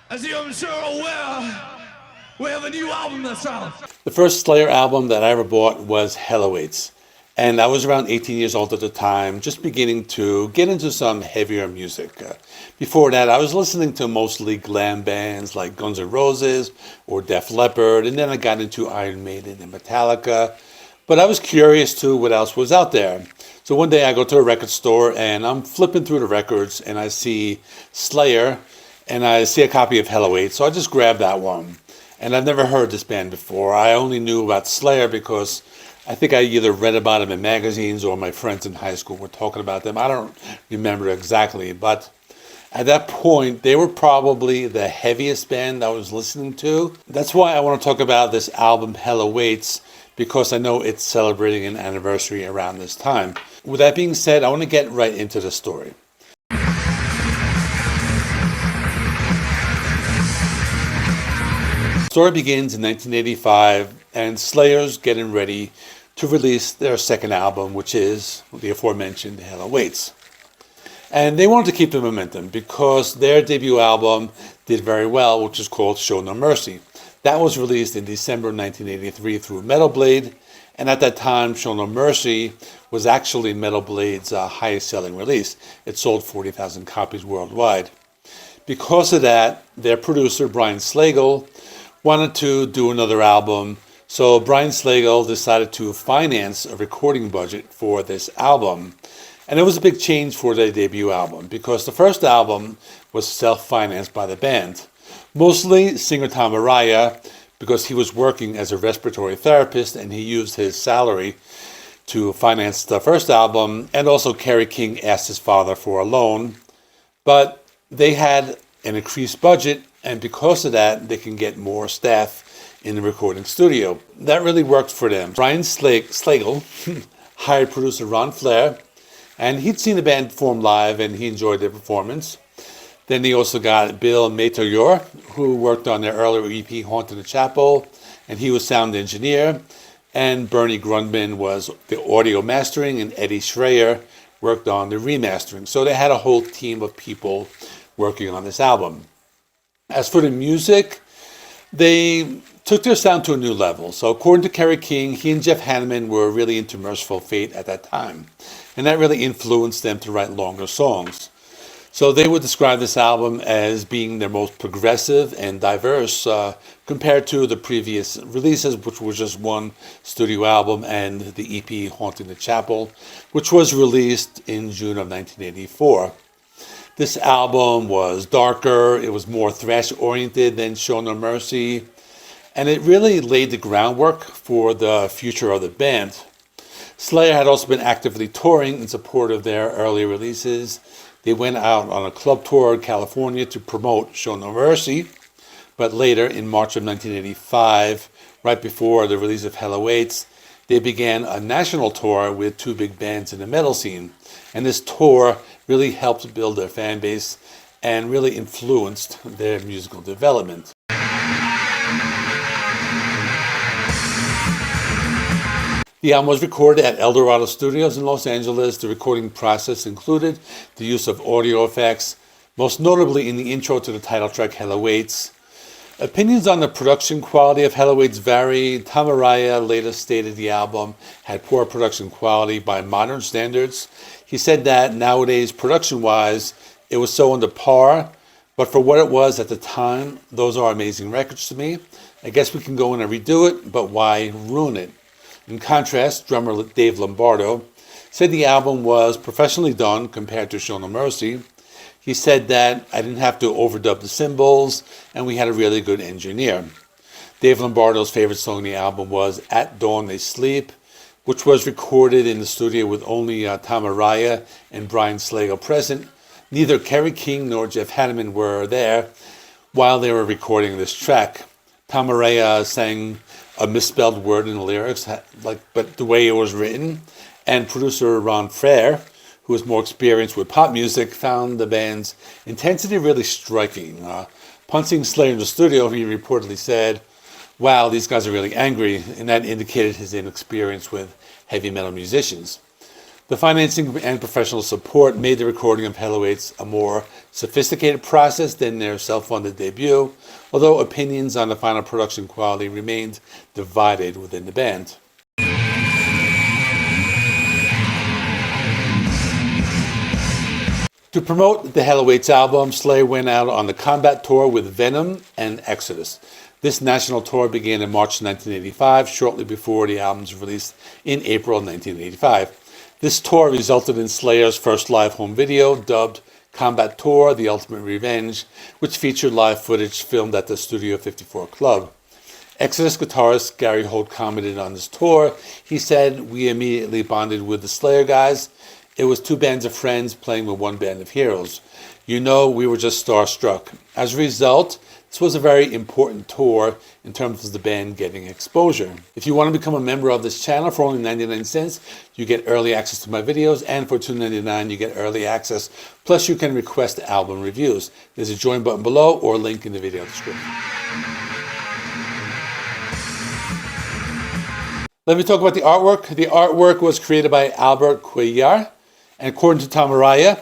As you're sure aware, we have a new album that's out. The first Slayer album that I ever bought was Hell Awaits. And I was around 18 years old at the time, just beginning to get into some heavier music. Before that, I was listening to mostly glam bands like Guns N' Roses or Def Leppard, and then I got into Iron Maiden and Metallica. But I was curious to what else was out there. So one day I go to a record store and I'm flipping through the records and I see Slayer and I see a copy of Hell Awaits. So I just grabbed that one. And I've never heard this band before. I only knew about Slayer because I think I either read about them in magazines or my friends in high school were talking about them. I don't remember exactly, but at that point, they were probably the heaviest band I was listening to. That's why I want to talk about this album, Hell Awaits, because I know it's celebrating an anniversary around this time. With that being said, I want to get right into the story. The story begins in 1985, and Slayer's getting ready to release their second album, which is the aforementioned Hell Awaits. And they wanted to keep the momentum because their debut album did very well, which is called Show No Mercy. That was released in December 1983 through Metal Blade, and at that time, Show No Mercy was actually Metal Blade's highest selling release. It sold 40,000 copies worldwide. Because of that, their producer, Brian Slagel, wanted to do another album, so Brian Slagel decided to finance a recording budget for this album. And it was a big change for their debut album because the first album was self-financed by the band. Mostly singer Tom Araya, because he was working as a respiratory therapist and he used his salary to finance the first album, and also Kerry King asked his father for a loan. But they had an increased budget, and because of that, they can get more staff in the recording studio. That really worked for them. Brian Slagel hired producer Ron Flair, and he'd seen the band perform live, and he enjoyed their performance. Then they also got Bill Metoyer, who worked on their earlier EP, Haunting the Chapel, and he was sound engineer. And Bernie Grundman was the audio mastering, and Eddie Schreier worked on the remastering. So they had a whole team of people working on this album. As for the music, they took their sound to a new level. So according to Kerry King, he and Jeff Hanneman were really into Merciful Fate at that time. And that really influenced them to write longer songs. So they would describe this album as being their most progressive and diverse compared to the previous releases, which was just one studio album, and the EP Haunting the Chapel, which was released in June of 1984. This album was darker, it was more thrash oriented than Show No Mercy, and it really laid the groundwork for the future of the band. Slayer had also been actively touring in support of their early releases. They went out on a club tour in California to promote Show No Mercy, but later, in March of 1985, right before the release of Hell Awaits, they began a national tour with two big bands in the metal scene. And this tour really helped build their fan base and really influenced their musical development. The album was recorded at Eldorado Studios in Los Angeles. The recording process included the use of audio effects, most notably in the intro to the title track, Hell Awaits. Opinions on the production quality of Hell Awaits vary. Tom Araya later stated the album had poor production quality by modern standards. He said that nowadays, production-wise, it was so under par, but for what it was at the time, those are amazing records to me. I guess we can go in and redo it, but why ruin it? In contrast, drummer Dave Lombardo said the album was professionally done compared to Show No Mercy. He said that I didn't have to overdub the cymbals, and we had a really good engineer. Dave Lombardo's favorite song on the album was At Dawn They Sleep, which was recorded in the studio with only Tom Araya and Brian Slagel present. Neither Kerry King nor Jeff Hanneman were there while they were recording this track. Tom Araya sang a misspelled word in the lyrics, but the way it was written. And producer Ron Flair, who was more experienced with pop music, found the band's intensity really striking. Punching Slayer in the studio, he reportedly said, "Wow, these guys are really angry," and that indicated his inexperience with heavy metal musicians. The financing and professional support made the recording of Hell Awaits a more sophisticated process than their self-funded debut, although opinions on the final production quality remained divided within the band. To promote the Hell Awaits album, Slayer went out on the Combat Tour with Venom and Exodus. This national tour began in March 1985, shortly before the album's release in April 1985. This tour resulted in Slayer's first live home video, dubbed Combat Tour: The Ultimate Revenge, which featured live footage filmed at the Studio 54 Club. Exodus guitarist Gary Holt commented on this tour. He said, "We immediately bonded with the Slayer guys. It was two bands of friends playing with one band of heroes. You know, we were just starstruck. As a result, this was a very important tour in terms of the band getting exposure." If you want to become a member of this channel for only 99 cents, you get early access to my videos, and for $2.99 you get early access. Plus you can request album reviews. There's a join button below or a link in the video description. Let me talk about the artwork. The artwork was created by Albert Cuellar, and according to Tom Araya,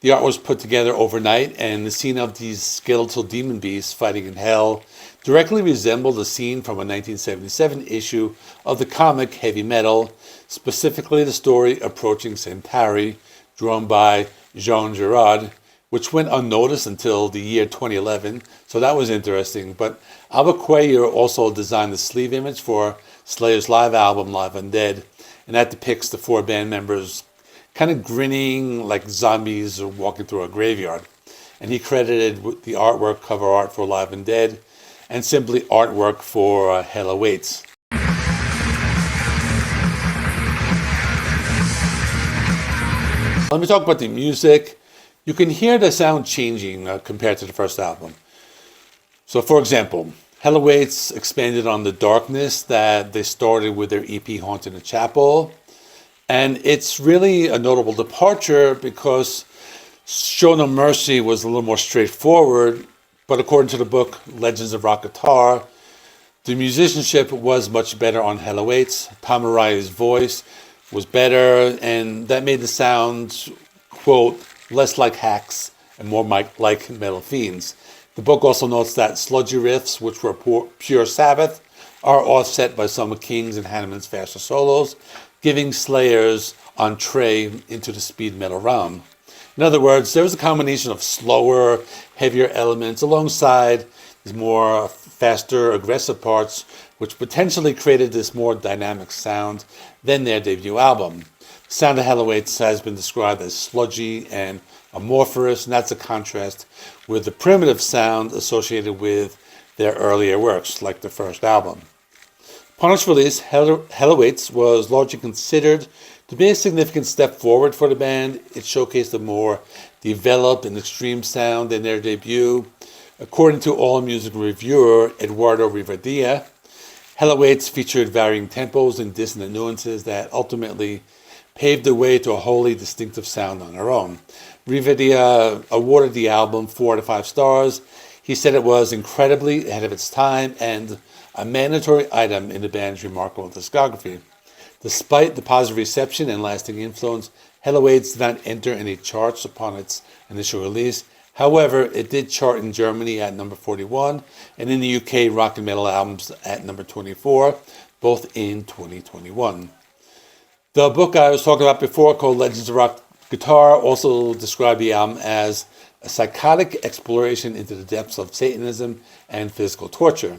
the art was put together overnight, and the scene of these skeletal demon beasts fighting in hell directly resembled a scene from a 1977 issue of the comic Heavy Metal, specifically the story Approaching Centauri, drawn by Jean Giraud, which went unnoticed until the year 2011, so that was interesting. But Albert Cuellar also designed the sleeve image for Slayer's live album, Live Undead, and that depicts the four band members kind of grinning like zombies or walking through a graveyard. And he credited the artwork, cover art, for Live Undead, and simply artwork for Hell Awaits. Let me talk about the music. You can hear the sound changing compared to the first album. So for example, Hell Awaits expanded on the darkness that they started with their EP Haunting the Chapel. And it's really a notable departure because Show No Mercy was a little more straightforward, but according to the book Legends of Rock Guitar, the musicianship was much better on Hell Awaits. Tom Araya's voice was better, and that made the sound, quote, less like hacks and more like metal fiends. The book also notes that sludgy riffs, which were pure Sabbath, are offset by some of King's and Hanneman's faster solos, giving Slayer's entree into the speed metal realm. In other words, there was a combination of slower, heavier elements alongside these more faster, aggressive parts, which potentially created this more dynamic sound than their debut album. The sound of Hell Awaits has been described as sludgy and amorphous, and that's a contrast with the primitive sound associated with their earlier works, like the first album. Upon its release, Hell Awaits was largely considered to be a significant step forward for the band. It showcased a more developed and extreme sound than their debut. According to AllMusic reviewer Eduardo Rivadilla, Hell Awaits featured varying tempos and dissonant nuances that ultimately paved the way to a wholly distinctive sound on their own. Rivadilla awarded the album 4 out of 5 stars. He said it was incredibly ahead of its time and a mandatory item in the band's remarkable discography. Despite the positive reception and lasting influence, Hell Awaits did not enter any charts upon its initial release. However, it did chart in Germany at number 41 and in the UK rock and metal albums at number 24, both in 2021. The book I was talking about before, called Legends of Rock Guitar, also described the album as a psychotic exploration into the depths of Satanism and physical torture.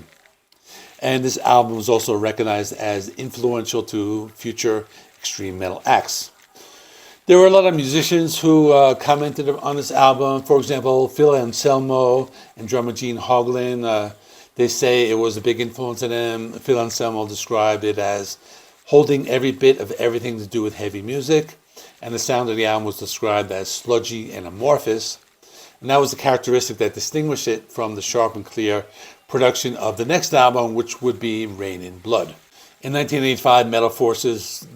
And this album was also recognized as influential to future extreme metal acts. There were a lot of musicians who commented on this album. For example, Phil Anselmo and drummer Gene Hoglan. They say it was a big influence on them. Phil Anselmo described it as holding every bit of everything to do with heavy music. And the sound of the album was described as sludgy and amorphous. And that was the characteristic that distinguished it from the sharp and clear production of the next album, which would be Rain in Blood. In 1985, Metal Forces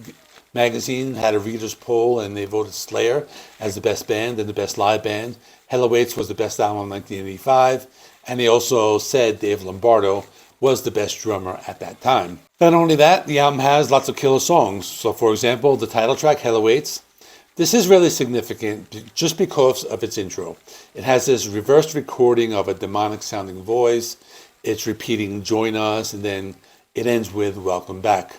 magazine had a reader's poll, and they voted Slayer as the best band and the best live band. Hell Awaits was the best album in 1985, and they also said Dave Lombardo was the best drummer at that time. Not only that, the album has lots of killer songs. So for example, the title track, Hell Awaits, This is really significant just because of its intro. It has this reversed recording of a demonic sounding voice. It's repeating "Join us," and then it ends with "Welcome back."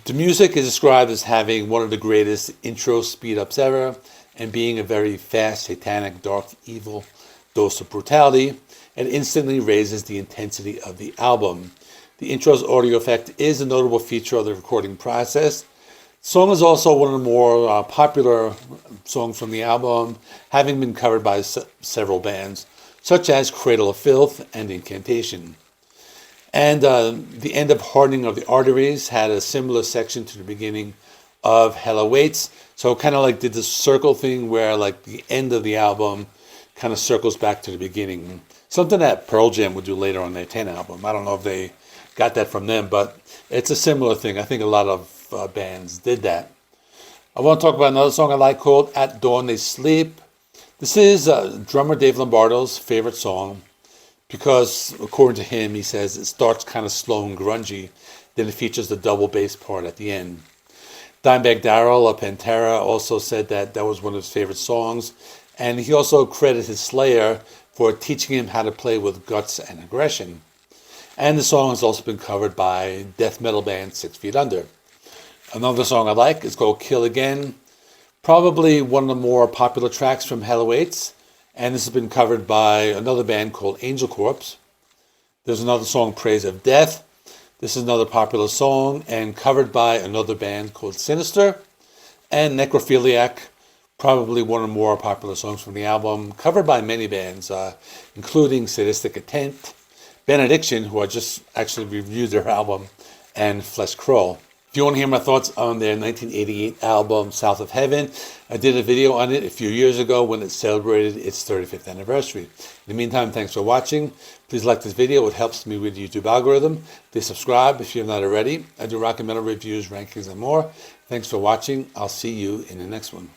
The music is described as having one of the greatest intro speed-ups ever and being a very fast, satanic, dark, evil dose of brutality, and instantly raises the intensity of the album. The intro's audio effect is a notable feature of the recording process. The song is also one of the more popular songs from the album, having been covered by several bands, such as Cradle of Filth and Incantation. And the end of Hardening of the Arteries had a similar section to the beginning of Hell Awaits. So kind of like did the circle thing where like the end of the album kind of circles back to the beginning. Something that Pearl Jam would do later on their 10 album. I don't know if they got that from them, but it's a similar thing. I think a lot of bands did that. I want to talk about another song I like called At Dawn They Sleep. This is drummer Dave Lombardo's favorite song, because according to him, he says it starts kind of slow and grungy, then it features the double bass part at the end. Dimebag Darrell of Pantera also said that that was one of his favorite songs, and he also credited his Slayer for teaching him how to play with guts and aggression. And the song has also been covered by death metal band 6 Feet Under. Another song I like is called Kill Again, probably one of the more popular tracks from Hell Awaits. And this has been covered by another band called Angel Corpse. There's another song, Praise of Death. This is another popular song and covered by another band called Sinister. And Necrophiliac, probably one of the more popular songs from the album, covered by many bands, including Sadistic Intent, Benediction, who I just actually reviewed their album, and Flesh Crawl. If you want to hear my thoughts on their 1988 album, South of Heaven, I did a video on it a few years ago when it celebrated its 35th anniversary. In the meantime, thanks for watching. Please like this video. It helps me with the YouTube algorithm. Please subscribe if you have not already. I do rock and metal reviews, rankings, and more. Thanks for watching. I'll see you in the next one.